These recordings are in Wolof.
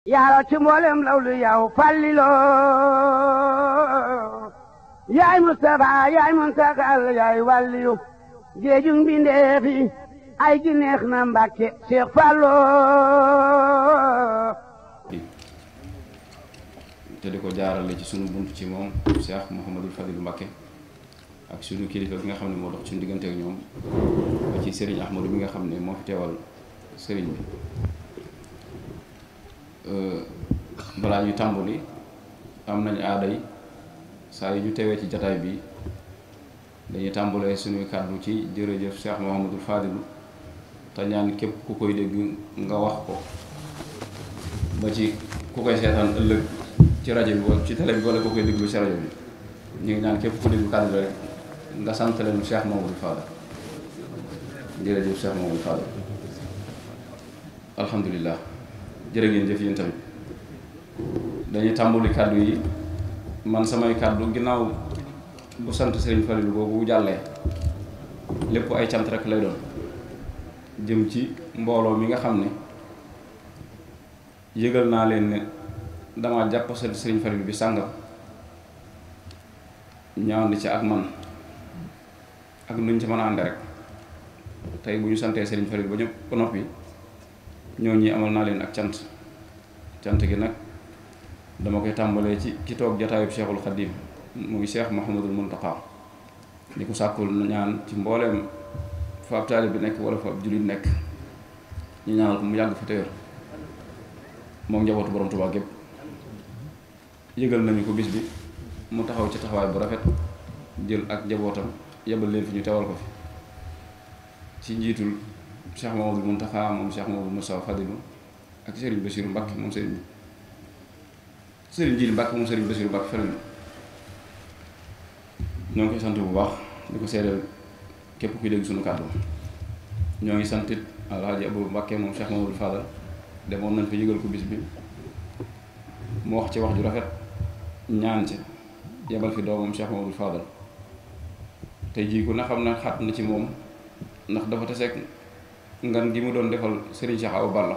yàlla ci mboolem lawlu yow fallilo yaay Mustafa yaay Muntakal yaay wàlliyu géejug mbindeef yi ay gi neex na Mbàkke Seex Fallu te di ko jaarale ci sunu bunt ci moom Cheikh Mouhamadul Fadil Mbàkke ak sunu kilifa bi nga xam ne moo dox suñu diggante ak ñoom ba ci Serigne Ahmadou bi nga xam ne moo fi teewal Serigne bi balaa ñuy tàmbali am nañ aaday saa yu ñu teewee ci jataay bi dañuy tàmbalee suñuy kàddu ci jërëjëf Cheikh Mouhamadul Fadilu te ñaan képp ku koy dégg nga wax ko ba ci ku koy seetaan ëllëg ci rajo bi wala ci télé bi wala ku koy déglu ci rajo bi ñu ngi ñaan képp ku déglu kàddu rek nga sant leen Cheikh Mouhamadul Fadal jërëjëf Cheikh Mouhamadul Fadal alhamdulilah jërë ngeen jëf yéen tamit dañuy tàmbali kàddu yi man samay kàddu ginnaaw bu sant Serigne Falilou boobu bu jàllee lépp ay cant rek lay doon jëm ci mbooloo mi nga xam ne yëgal naa leen ne dama jàpp Serigne Falilou bi sàngam ñu ànd ci ak man ak nuñ ci mën a ànde rek tey bu ñu santee Serigne Falilou ba ñëpp ba noppi ñoo ñi amal naa leen ak cant gi nag dama koy tàmbalee ci ki toog jataayub Cheikhul Khadim muy Cheikh Mouhamadul Mountakha di ko sàkkul ñaan ci mbooleem fa ab taalib bi nekk wala fa ab jullit nekk ñu ñaanal ko mu yàgg fi téwér moom njabootu borom Tuubaa gépp yëgal nañu ko bis bi mu taxaw ci taxawaay bu rafet jël ak njabootam yebal leen fi ñu teewal ko fi ci njiitul Cheikh Mouhamadul Mountakha moom Cheikh Mouhamadul Moustapha Fadilu ak Serigne Bassirou Mbacke moom Serigne Jili Mbacke moom Serigne Bassirou Mbacke Fadilu ñoo ngi koy sant bu baax di ko seedeel képp kuy dégg suñu kàddu ñoo ngi santit Alhaji Abou Mbacke moom Cheikh Mouhamadul Fadal demoon nañ fa yëgal ko bis bi mu wax ci wax ju rafet ñaan ci yebal fi doomam Cheikh Mouhamadul Fadal tey jii ku ne xam na xat na ci moom ndax dafa taseeg ngan gi mu doon defal Serigne Cheikh Awa Balla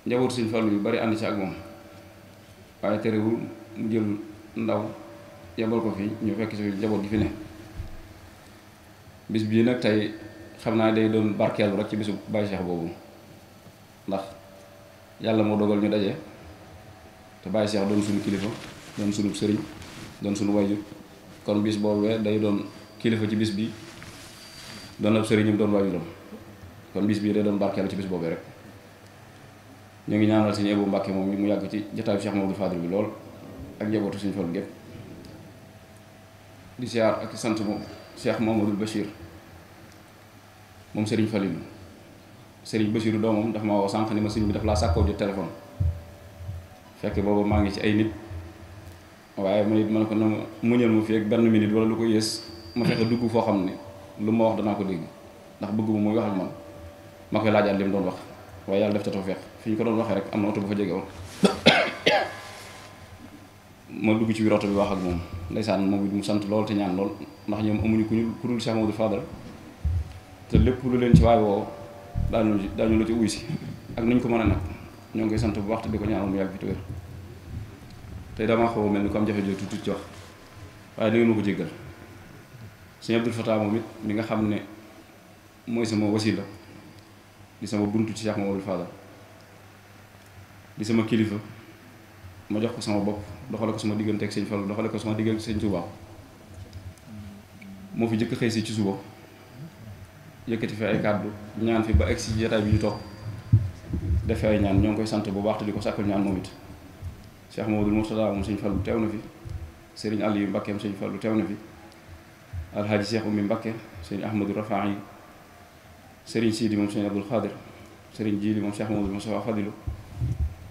njaboot Serigne Fallou yu bari ànd ci ak moom waaye terewul mu jël ndaw yebal ko fi ñu fekk ci njaboot gi fi ne bis bii nag tey xam naa day doon barkeelu rek ci bisu Baye Cheikh boobu ndax yàlla moo dogal ñu daje te Baye Cheikh doon suñu kilifa doon suñu sëriñ doon suñu wayjur kon bis boobee day doon kilifa ci bis bi doon ab sëriñam doon waajuram kon bis bii day doon barkeelu ci bis boobee rek ñu ngi ñaanal Serigne Abou Mbacke moom mu yàgg ci jotaayu Cheikh Mouhamadou Fadil bi lool ak njabootu Serigne Fallou gépp di siyaar ak sant moom Cheikh Mouhamadou Bachir moom Serigne Falilou Serigne Bachiru doomam dafa ma woo sànq ni ma sëñ bi daf laa sàkkoo jot téléphone fekk boobu maa ngi ci ay nit waaye ma it ma ne ko na ma muñal ma fi ak benn minute wala lu ko yées ma fexe dugg foo xam ne lu ma wax danaa ko dégg ndax bëgg bu muy wax ak man ma koy laajaat li mu doon wax waaye yàlla def ca tawfeex fi ñu ko doon waxee rek am na oto bu fa jege woon ma dugg ci biir oto bi wax ak moom ndeysaan moom it mu sant lool te ñaan lool ndax ñoom amuñu ku dul Cheikh Mouhamadou Fadal te lépp lu leen ci waay woo daañu la ci uy si ak nuñ ko mën a nag ñoo ngi koy sant bu baax te di ko ñaanal mu yàgg fi te wér tey damaa xaw a mel ni ko am jafe-jafe tuuti ci wax waaye da ngeen ma ko jéggal Sëñ Abdul Fatah moom it mi nga xam ne mooy sama wasila di sama buntu ci Cheikh Mouhamadou Fadal di sama kilifa ma jox ko sama bopp doxale ko sama diggante ak Sëñ Fallu doxale ko sama diggante ak Sëñ Tuubaa moo fi jëkk xëy si ci suba yëkkati fi ay kàddu ñaan fi ba egg si jotaay bi ñu toog def fi ay ñaan ñoo ngi koy sant bu baax te di ko sàkkul ñaan moom it Cheikh Mouhamadou Mourtada moom Sëñ Fallu teew na fi Serigne Aliou Mbacke moom Sëñ Fallu teew na fi Alhaji Cheikh Oumy Mbacke Serigne Ahmadou Rafaay Serigne Sidi moom Serigne Abdoul Khadir Serigne Jili moom Cheikh Mouhamadou Moustapha Fadilou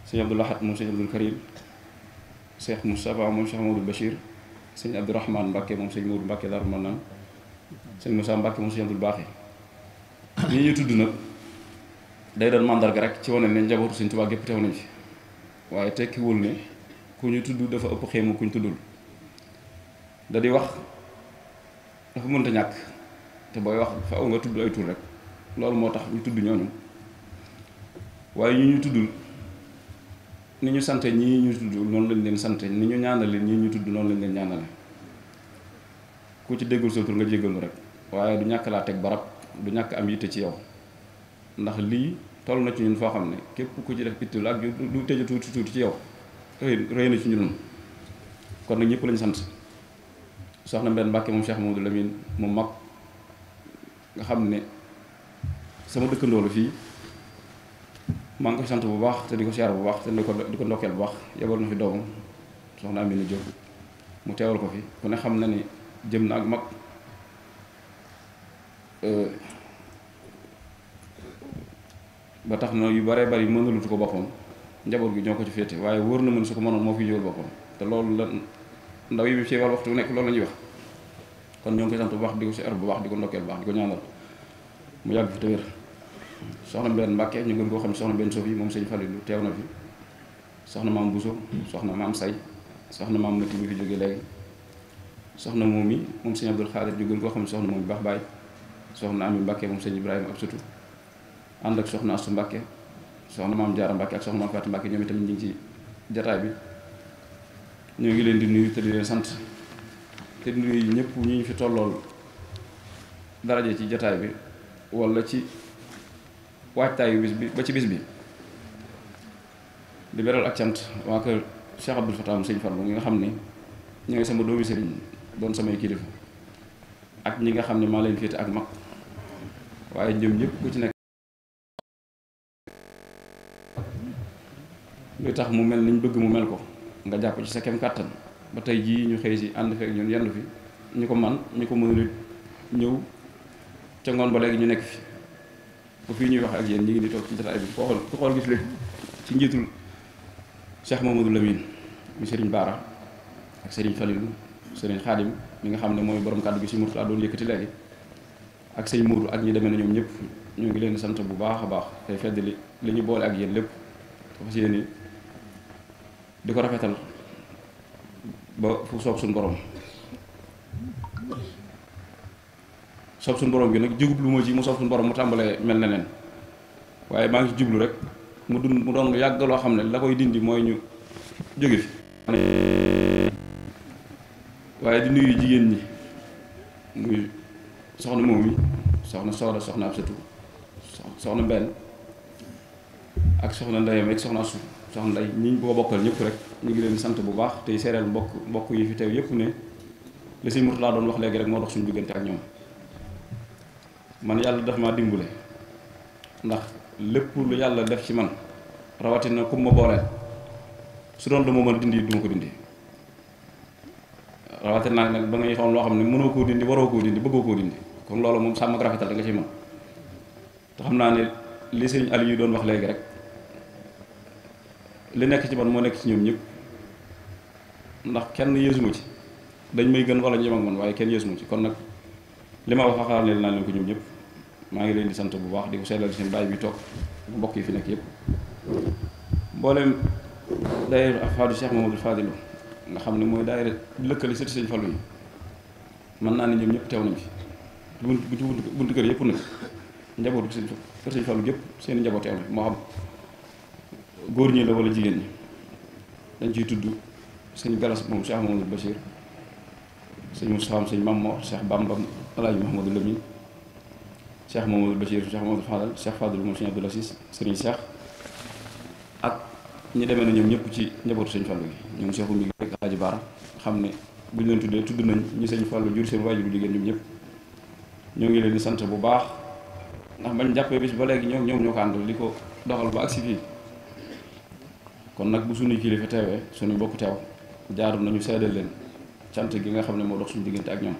Serigne Abdoul Ahad moom Serigne Abdoul Karim Cheikh Moustapha moom Cheikh Mouhamadou Bachir Serigne Abdourahmane Mbacke moom Serigne Modou Mbacke Darou Manane Serigne Moussa Mbacke moom Serigne Abdoul Baaxi ñi ñu tudd nag day doon màndarga rek ci wane ne njabootu Serigne Touba gépp teew nañ fi waaye tekkiwul ne ku ñu tudd dafa ëpp xéemu ku ñu tuddul da di wax dafa mënta ñàkk te booy wax fa aw nga tudd ay tur rek loolu moo tax ñu tudd ñooñu waaye ñu tuddul ni ñu sante ñii ñu tudd noonu lañ leen sante ni ñu ñaanale ñii ñu tudd noonu lañ leen ñaanale ku ci déggul sa tur nga jéggalu rek waaye du ñàkk laa teg barab du ñàkk am yitte ci yow ndax lii toll na ci ñun foo xam ne képp ku ci def itte la ak du tëj tuuti ci yow rëy na ci ñun kon nag ñëpp lañ sant soxna Mbène Mbàkke moom Cheikh Mamadou Lamine mu mag nga xam ne sama dëkkandoo la fii maa ngi koy sant bu baax te di ko siyaar bu baax te di ko ndokkeel bu baax yebal na fi doomam soxna Amina Diop mu teewal ko fi ku ne xam na ni jëm na ak mag ba tax na yu baree bari mënalutu ko boppam njaboot gi ñoo ko ci féete waaye wóor na mën su ko mënoon moo fi jógal boppam te loolu la ndaw yi bi ci wàll waxtu bu nekk loolu la ñuy wax kon ñoo ngi koy sant bu baax di ko siyaar bu baax di ko ndokkeel bu baax di ko ñaanal mu yàgg fi te wér soxna Mbène Mbàkke ñu gën koo xam ne soxna Mbène Sofi moom sëñ Falilou teew na fi soxna maam Bousso soxna maam Say soxna maam Mati bi fi jóge léegi soxna moom yi moom sëñ Abdul Xaadir ñu gën koo xam ne soxna moom bi baax baay soxna Ami Mbàkke moom sëñ Ibrahima ab sutu ànd ak soxna Astu Mbàkke soxna maam Jaara Mbàkke ak soxna maam Faati Mbàkke ñoom itamit ñu ngi ci jataay bi ñoo ngi leen di nuyu te di leen sant te di nuyu ñëpp ñu ñu fi tollool daraje ci jataay bi wala ci waajtaayu bis bi ba ci bis bi di beral ak cant waa kër Cheikh Abdoul Fatah mu sëñ Fallu nga xam ne ñooy sama doomi sëriñ doon samay kilifa ak ñi nga xam ne maa leen féete ak mag waaye ñoom ñëpp ku ci nekk luy tax mu mel niñ bëgg mu mel ko nga jàpp ci sa kem kàttan ba tey jii ñu xëy si ànd fekk ñun yendu fi ñu ko man ñu ko mënul ñëw ca ngoon ba léegi ñu nekk fi bu fii ñuy wax ak yéen ñi ngi di toog ci jotaay bi ku xool gis léegi ci njiitul Cheikh Mamadou Lamine mu Serigne Bara ak Serigne Falilou Serigne Khadim mi nga xam ne mooy borom kàddu gi si Mourtala doon yëkkati léegi ak sëñ Mourou ak ñi demee na ñoom ñëpp ñu ngi leen sant bu baax a baax tey fedd li ñu boole ak yéen lépp dafa si yéen di ko rafetal ba fu soob suñu borom soob suñu borom gi nag jublu ma ci mu soob suñu borom mu tàmbalee mel na leen waaye maa ngi ci jublu rek mu doon lu yàgg loo xam ne la koy dindi mooy ñu jóge fi waaye di nuyu jigéen ñi muy soxna moom yi soxna Sooda soxna ab satu soxna Mbène ak soxna Ndeyam ak soxna Asu soxna Ndey ñi ko bokkal ñëpp rek ñu ngi leen sant bu baax tey seereel mbokk yi fi teew yëpp ne li sëñ Mourtala doon wax léegi rek moo dox suñu diggante ak ñoom man yàlla daf maa dimbale ndax lépp lu yàlla def ci man rawatina ku ma booleel su doon dama mën dindi duma ko dindi rawatina nag ba ngay xool loo xam ne mënoo koo dindi waroo koo dindi bëggoo koo dindi kon loolu moom sàmm ak rafetal da nga ci mën te xam naa ne li sëñ Aliou yu doon wax léegi rek li nekk ci man moo nekk ci ñoom ñëpp ndax kenn yéesuma ci dañ may gën wala ñem ak man waaye kenn yéesuma ci kon nag li ma wax xaxaar ne naa leen ko ñoom ñëpp maa ngi leen di sant bu baax di ko seetlal seen baay bi toog mbokk yi fi nekk yëpp mboolem daayira Ahfadu Cheikh Mamadou Fadilou nga xam ne mooy daayira lëkkali sëti sëñ Fallu yi mën naa ne ñoom ñëpp teew nañ fi buntu kër yëpp nag njabootu kër sëñ Fallu yëpp seen njaboot teew na moo xam góor ñi la wala jigéen ñi dañ ciy tudd sëñ Galas moom Cheikh Mamadou Bachir sëñ Moussa sëñ Mamor Cheikh Bambam Alaaji Mouhamadou Lamine Cheikh Mamadou Bachir Cheikh Mamadou Fadal Cheikh Fadal moom sëñ Abdoul Aziz sëriñ Cheikh ak ñi demee na ñoom ñëpp ci njabootu sëñ Fallu gi ñoom Cheikh Oumy rek Alaaji Baara xam ne bu ñu leen tuddee tudd nañ ñi sëñ Fallu jur seen waajuru jigéen ñoom ñëpp ñoo ngi leen di sant bu baax ndax bañ jàppee bis ba léegi ñoom ñoo ko àndal di ko doxal ba agsi fii kon nag bu suñuy kilifa teewee suñu bokk teew jaaru nañu seedal leen cant gi nga xam ne moo dox suñu diggante ak ñoom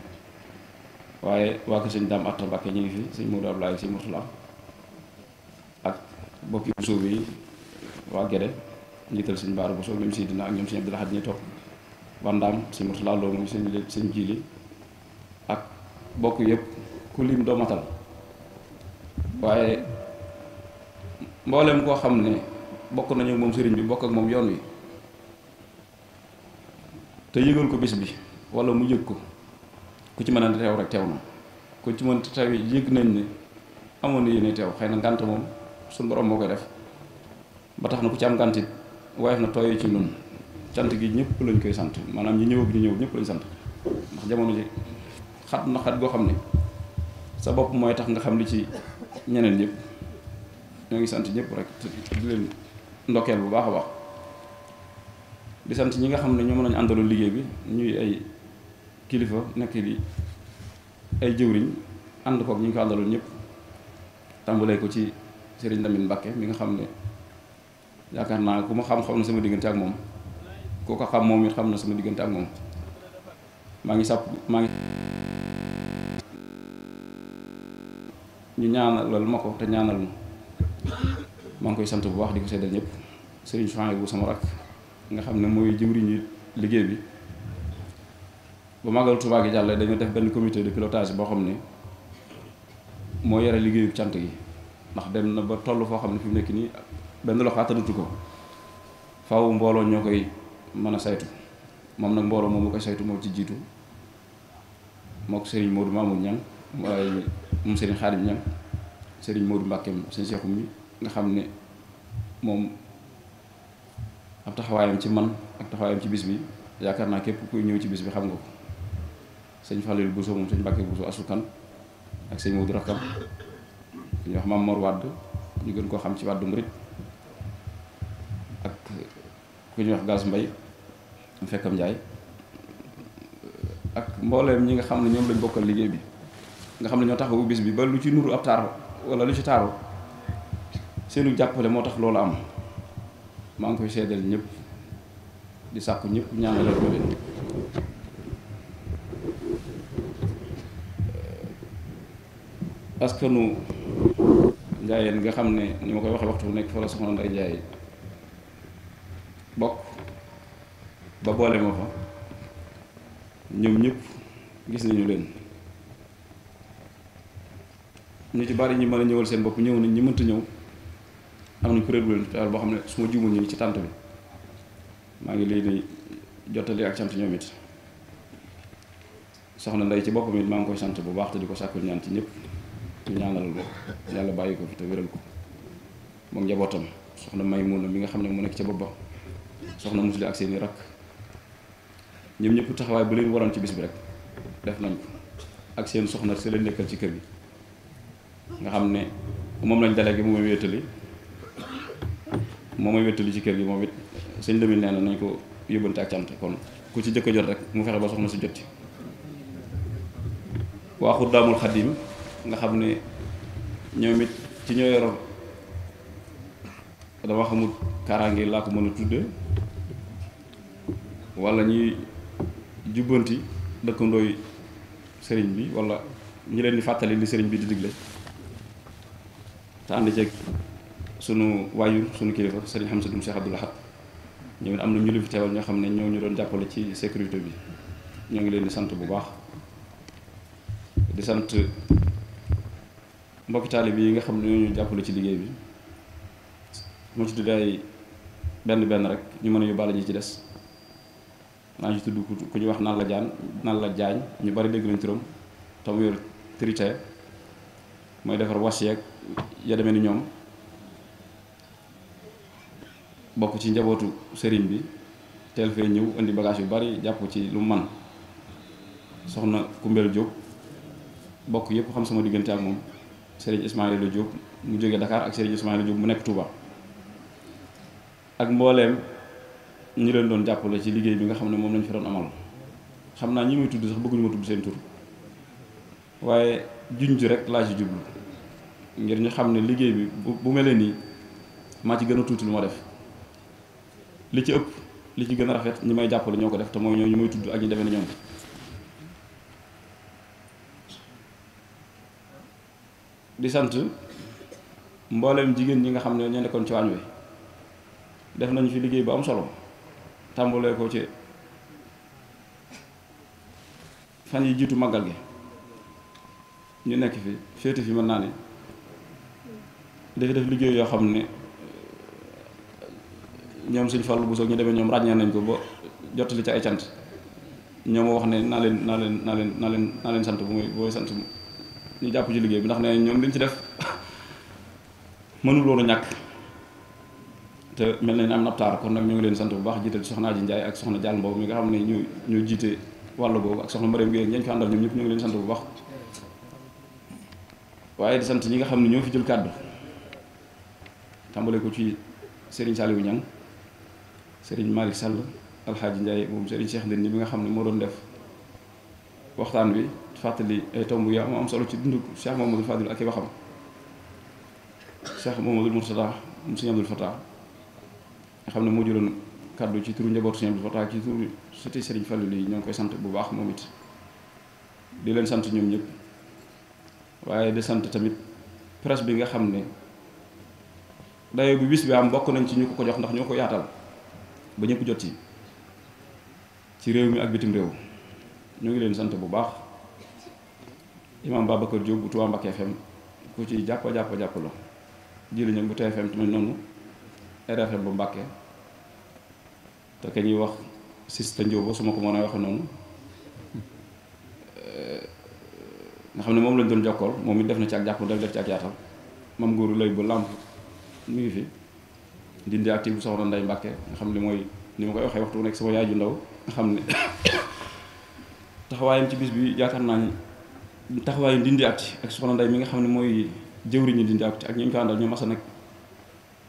waaye waa ko sëñ Daam Atta Mbàkke ñu ngi fi sëñ Modou Abdoulaye sëñ Mourtala ak bokki Bousso yi waa Gédé njiital sëñ Baara Bousso ñoom Sidina ak ñoom sëñ Abdoul Ahad ñi toog Wandaam sëñ Mourtala Lo moom sëñ Jili ak bokk yëpp ku lim doo matal waaye mboolem koo xam ne bokk nañu moom sëriñ bi bokk ak moom yoon wi te yëgal ko bis bi wala mu yëg ko ku ci mën a teew rek teew na ku ci mën teew yëg nañ ne amoon na yéene teew xëy na ngànt moom suñu borom moo koy def ba tax na ku ci am ngàntit woyof na tooy ci ñun cant gi ñëpp lañ koy sant maanaam ñi ñëw ak ñi ñëw ñëpp lañ sant ndax jamono ji xat na xat goo xam ne sa bopp mooy tax nga xam li ci ñeneen ñëpp ñoo ngi sant ñëpp rek di leen ndokkeel bu baax a baax di sant ñi nga xam ne ñoo mën nañu àndaloon liggéey bi ñuy ay kilifa nekk di ay jëwriñ ànd kook ñi ngi ko àndaloon ñëpp tàmbalee ko ci Serigne Lamine Mbacké mi nga xam ne yaakaar naa ku ma xam na sama diggante ak moom ku ko xam moom it xam na sama diggante ak moom maa ngi ñu ñaanalal ma ko te ñaanal ma maa ngi koy sant bu baax di ko seddal ñëpp Serigne Souhaïbou bu sama rak nga xam ne mooy jëwriñu liggéey bi ba Màggal Tuubaa gi jàll dañu def benn comité de pilotage boo xam ne moo yore liggéeyu cant gi ndax dem na ba toll foo xam ne fi mu nekk nii benn loxo attanatu ko faaw mbooloo ñoo koy mën a saytu moom nag mbooloo moom mu koy saytu moo ci jiitu moo ko Serigne Modou Mamoun Niang waaye moom Serigne Khadim Niang Serigne Modou Mbacké seen seexum mi nga xam ne moom ab taxawaayam ci man ak taxawaayam ci bis bi yaakaar naa képp kuy ñëw ci bis bi xam nga ko sëñ Fallou Bousso moom sëñ Mbacké Bousso asukan ak sëñ Modou Rakam ku ñuy wax Mame Mor Wade ñu gën koo xam ci wàddu murit ak ku ñuy wax Gas Mbay fekkam Njaay ak mbooleem ñi nga xam ne ñoom lañ bokkal liggéey bi nga xam ne ñoo taxawu bis bi ba lu ci nuru ab taar wala lu ci taaru seenu jàppale moo tax loolu am maa ngi koy seedal ñëpp di sàkku ñëpp ñaanalal ko leen askanu njaayeen nga xam ne ni ma koy waxee waxtu bu nekk fa la soxna Ndey Njaay bokk ba boole ma fa ñoom ñëpp gis nañu leen ñu ci bari ñi mën a ñëwal seen bopp ñëw nañ ñi mënta ñëw am nañ kuréel bu leen teewal boo xam ne su ma juumul ñu ngi ci tànt bi maa ngi leen di jottali ak sant ñoom it soxna Ndey ci boppam it maa ngi koy sant bu baax te di ko sàkkul ñaan ci ñëpp ñu ñaanal ko yàlla bàyyi ko fi te wéral ko moom njabootam soxna Maymuna mi nga xam ne mu nekk ca bopp ba soxna Musli ak seeni rakk ñoom ñëpp taxawaay bu leen waroon ci bis bi rek def nañ ko ak seen soxna si leen nekkal ci kër gi nga xam ne moom lañ délégué moom mooy wéttali ci kër gi moom it sëñ Lamine nee na nañ ko yóbbante ak cant kon ku ci jëkk a jot rek mu fexe ba soxna si jot ci waa Xuddaamul Xadim nga xam ne ñoom it ci ñoo yor dama xamul kaaraange laa ko mën a tudde wala ñuy jubbanti dëkkandooy sëriñ bi wala ñi leen di fàttali li sëriñ bi di digle te ànd ceeg sunu waajur sunu kilifa sëriñ Hamza dum Cheikh Abdoul Ahad ñoom it am na ñu leen fi teewal ñoo xam ne ñoo ñu doon jàppale ci sécurité bi ñoo ngi leen di sant bu baax di sant mbokki taalibe yi nga xam ne ñoo ñu jàppale ci liggéey bi moo ci tudd ay benn rek ñu mën a yóbbaale ñi ci des naa ci tudd ku ñu wax nan la jaañ ñu bari dégg nañ turam tam yor trité mooy defar was yeeg ya demee ni ñoom bokk ci njabootu sëriñ bi teel fee ñëw indi bagage yu bari jàpp ci lu man soxna Kumbel Diop bokk yëpp xam sama diggante ak moom sëriñ Ismaïla Diop mu jógee Dakar ak sëriñ Ismaïla Diop mu nekk Touba ak mbooleem ñi leen doon jàppale ci liggéey bi nga xam ne moom lañ fi doon amal xam naa ñi muy tudd sax bëgguñu ma tudd seen tur waaye junj rek laa ci jublu ngir ñu xam ne liggéey bi bu mel nii maa ci gën a tuuti lu ma def li ci ëpp li ci gën a rafet ñi may jàppale ñoo ko def te mooy ñoo ñu may tudd ak ñi demee ni ñoom di sant mbooleem jigéen ñi nga xam ne ñoo nekkoon ci waañ wi def nañu fi liggéey bu am solo tàmbalee ko ci fan yi jiitu màggal gi ñu nekk fi féete fi mën naa ne dafa def liggéey yoo xam ne ñoom Sëñ Fallu bu soog ñu demee ñoom ràññee nañ ko ba jottali ci ay cant ñoo ma wax ne naa leen sant bu muy booy sant ñu jàpp ci liggéey bi ndax ne ñoom liñ ci def mënul woon a ñàkk te mel na ne am naptaar kon nag ñu ngi leen sant bu baax jiital soxna ji Njaay ak soxna Jàll Mbow mi nga xam ne ñu jiite wàll boobu ak soxna Mariam Gueye ñañ fi àndal ñoom ñëpp ñu ngi leen sant bu baax waaye di sant ñi nga xam ne ñoo fi jël kàddu tàmbale ko ci Serigne Saliou Niang Serigne Malick Sall Alxaaji Ndiaye moom Serigne Cheikh Ndindi bi nga xam ne moo doon def waxtaan wi fàttali ay tomb yu am solo ci dundu Cheikh Mamadou Fadil ak i waxam Cheikh Mamadou Mourtada moom Serigne Abdoul Fatah nga xam ne moo jëloon kàddu ci turu njabootu Serigne Abdoul Fatah ci turu sëti Serigne Fallou yi ñoo ngi koy sant bu baax moom it di leen sant ñoom ñëpp waaye di sant tamit presse bi nga xam ne dayo bi bis bi am bokk nañ ci ñu ko jox ndax ñoo ko yaatal ba ñëpp jot ci réew mi ak bitim réew ñu ngi leen sant bu baax imam Babacar Diop bu Touba Mbacké FM ku ci jàpp la jili ñag bu TFM tamit noonu RFM bu Mbacké te ka ñuy wax Sista Ndiobo su ma ko mën a waxe noonu nga xam ne moom lañ doon jokkool moom it def na ci ak jàpp def ci ak yaatal mam ngóoru lay bu làmp mu ngi fi dindi active bu soxna Ndey Mbàkke nga xam ne mooy ni ma koy waxee waxtu nekk sama yaay ju ndaw nga xam ne taxawaayam ci bis bi yaakaar naa ni taxawaayam dindi acti ak soxna Ndey mi nga xam ne mooy jëwriñu dindi acti ak ñi ñu ko àndal ñoom masa nag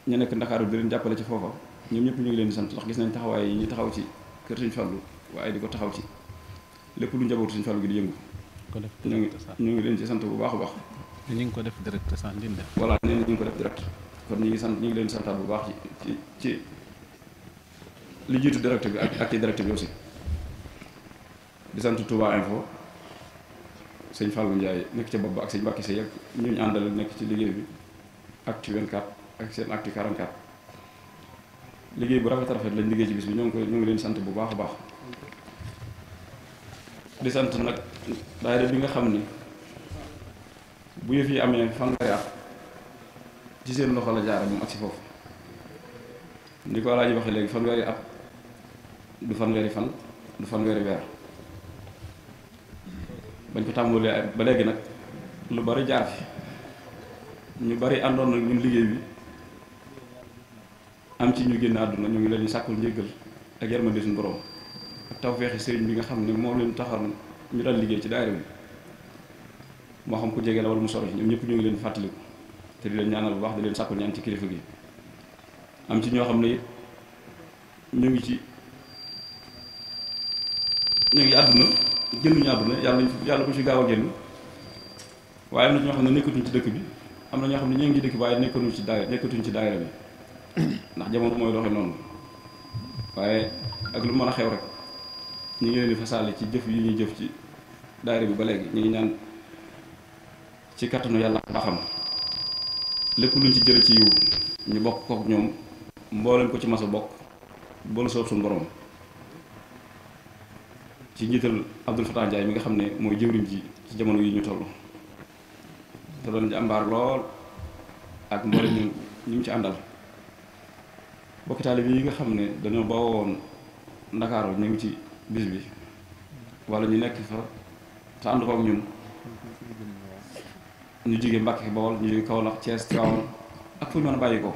ñu nekk Ndakaaru di leen jàppale ci foofa ñoom ñëpp ñu ngi leen di sant ndax gis nañ taxawaay yi ñu taxaw ci kër Sëñ Fallu waaye di ko taxaw ci lépp lu njabootu Sëñ Fallu gi di yëngu ñu ngi leen ci sant bu baax a baax ñu ngi ko def direct sans dinde voilà nee na ñu ngi ko def direct kon ñu ngi leen santaat bu baax ci li jiitu direct bi ak ci direct bi aussi di sant Touba Info sëñ Fallou Ndiaye nekk ca bopp ba ak sëñ Mbacke Seye ak ñu ñu àndal nekk ci liggéey bi Actu 24 ak seen Actu 44 liggéey bu rafet lañ liggéey ci bis bi ñoo ngi leen sant bu baax a baax di sant nag daayira bi nga xam ni bu yëf yi amee fanweeri at ci seen loxo la jaare moom ak si foofu ni ko Alaaji waxe léegi fanweeri at du fanweeri fan du fanweeri weer bañ ko tàmbalee ba léegi nag lu bari jaar fi ñu bari àndoon nag ñun liggéey bi am ci ñu génn àdduna ñu ngi leen di sàkkul njéggal ak yërmande suñu borom ak tawfeexi sëriñ bi nga xam ne moom leen taxoon ñu daan liggéey ci daayira bi moo xam ku jege la wala mu sori ñoom ñëpp ñu ngi leen fàttaliku te di leen ñaanal bu baax di leen sàkkul ñaan ci kilifa gi am ci ñoo xam ne it ñu ngi àdduna génnuñu àdduna yàlla bu ci gaaw a génn waaye am na ñoo xam ne nekkatuñ ci dëkk bi am na ñoo xam ne ñu ngi dëkk bi waaye nekkatuñ ci daayira bi ndax jamono mooy doxe noonu waaye ak lu mën a xew rek ñu ngi leen di fasaale ci jëf yi ñuy jëf ci daayira bi ba léegi ñu ngi ñaan ci kattanu yàlla baaxam lépp luñ ci jële ci yiw ñu bokk kook ñoom mbooleen ko ci mas a bokk boolu soob suñu borom ci njiital Abdoul Fatah Ndiaye mi nga xam ne mooy jëwriñ ji ci jamono yi ñu toll te doon jàmbaar lool ak mboolem ñu ci àndal bokki taalibe yi nga xam ne dañoo bawoon Ndakaaru ñu ngi ci bis bi wala ñu nekk fa te ànd ko ak ñun ñu jóge Mbàkke Bawol ñu jóge Kaolack Thiès Tivaouane ak fu ñu mën a bàyyi ko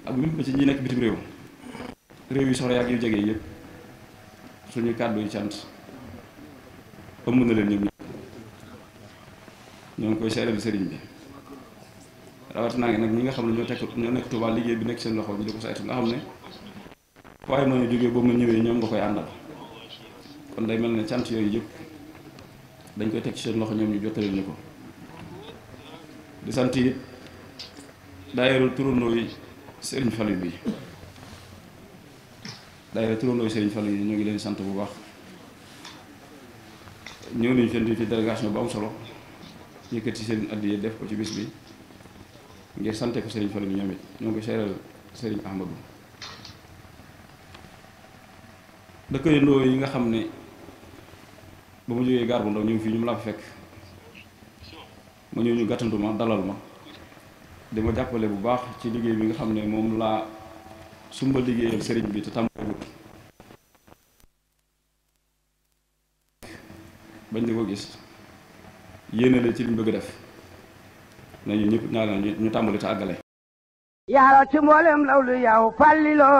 ak même ba ci ñi nekk bitim réew yu sore ak yu jege yëpp suñu kàddu yu cant ëmb na leen ñoom ñoo ngi koy seeral sëriñ bi rawatina nag ñi nga xam ne ñoo nekk Touba liggéey bi nekk seen loxo ñu di ko saytu nga xam ne waaye mën a jógee boobu ma ñëwee ñoom nga koy àndal kon day mel ne cant yooyu yëpp dañ koy teg ci seen loxo ñoom ñu jottali ñu ko di sant it daayira turandoo yi Serigne Fallou bi daayira turandoo yi Serigne Fallou yi ñoo ngi leen sant bu baax ñëw nañu fenn ci délégation bu am solo yëkkati seen addiya def ko ci bis bi ngir sante ko Serigne Fallou bi ñoom it ñoo ngi seeral Serigne Ahmadou dëkkandoo yi nga xam ne ba mu jógee gaar bu ndaw ñu ngi fii ñu mu laa fi fekk ma ñëw ñu gàttandu ma dalal ma di ma jàppale bu baax ci liggéey bi nga xam ne moom laa sumba liggéeyal sëriñ bi te tàmbali bañ di ko gis yéene la ci liñ bëgg a def nañu ñëpp ñaa ñu tàmbali te àggale yaaro ci mboolem lawlu yow Fallilo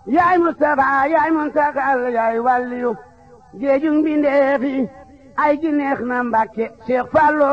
yaay Mustafa yaay Muntakal yaay wàlliyu géejug mbindeefi ay gi neex na Mbàkke Cheikh Fallo